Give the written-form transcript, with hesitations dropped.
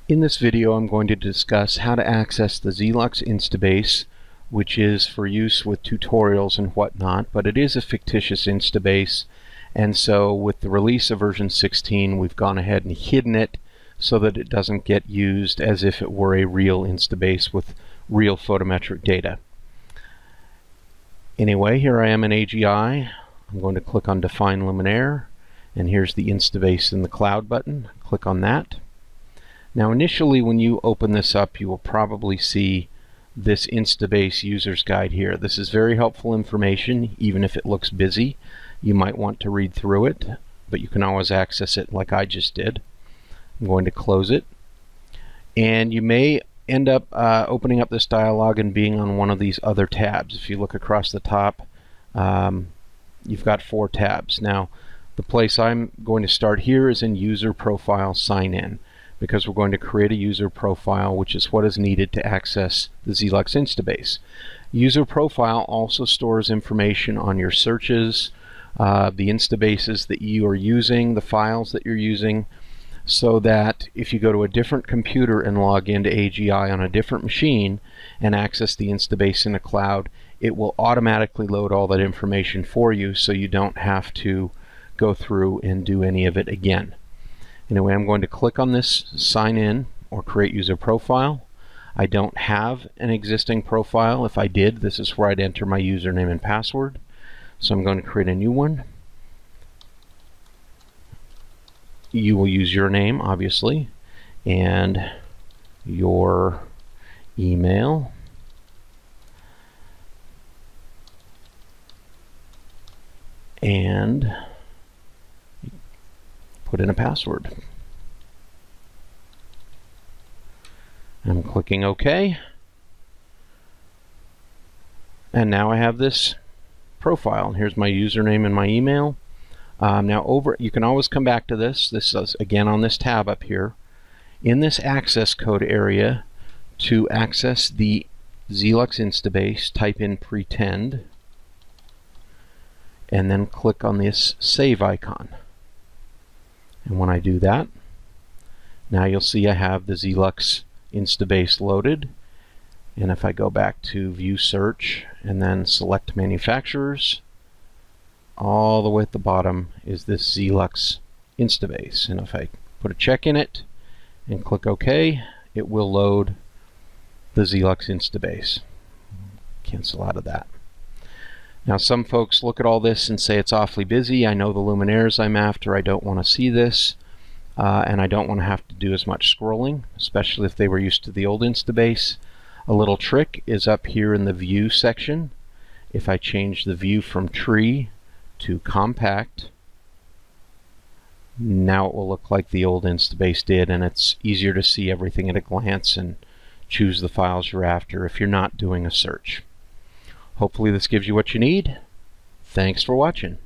In this video, I'm going to discuss how to access the ZLux Instabase, which is for use with tutorials and whatnot, but it is a fictitious Instabase, and so with the release of version 16, we've gone ahead and hidden it so that it doesn't get used as if it were a real Instabase with real photometric data. Anyway, here I am in AGI. I'm going to click on Define Luminaire, and here's the Instabase in the Cloud button. Click on that. Now initially when you open this up, you will probably see this Instabase user's guide here. This is very helpful information, even if it looks busy. You might want to read through it, but you can always access it like I just did. I'm going to close it. And you may end up opening up this dialog and being on one of these other tabs. If you look across the top, you've got 4 tabs. Now, the place I'm going to start here is in User Profile Sign In, because we're going to create a user profile, which is what is needed to access the ZLux Instabase. User profile also stores information on your searches, the Instabases that you are using, the files that you're using, so that if you go to a different computer and log into AGI on a different machine and access the Instabase in a cloud, it will automatically load all that information for you, so you don't have to go through and do any of it again. Anyway, I'm going to click on this Sign In or Create User Profile. I don't have an existing profile. If I did, this is where I'd enter my username and password. So I'm going to create a new one. You will use your name, obviously, and your email. And put in a password. I'm clicking OK. And now I have this profile. Here's my username and my email. You can always come back to this. This is again on this tab up here. In this access code area, to access the ZLux Instabase, type in pretend, and then click on this save icon. And when I do that, now you'll see I have the ZLux Instabase loaded. And if I go back to View Search and then select Manufacturers, all the way at the bottom is this ZLux Instabase. And if I put a check in it and click OK, it will load the ZLux Instabase. Cancel out of that. Now some folks look at all this and say it's awfully busy. I know the luminaires I'm after. I don't want to see this. And I don't want to have to do as much scrolling, especially if they were used to the old Instabase. A little trick is up here in the View section. If I change the view from Tree to Compact, now it will look like the old Instabase did, and it's easier to see everything at a glance and choose the files you're after if you're not doing a search. Hopefully this gives you what you need. Thanks for watching.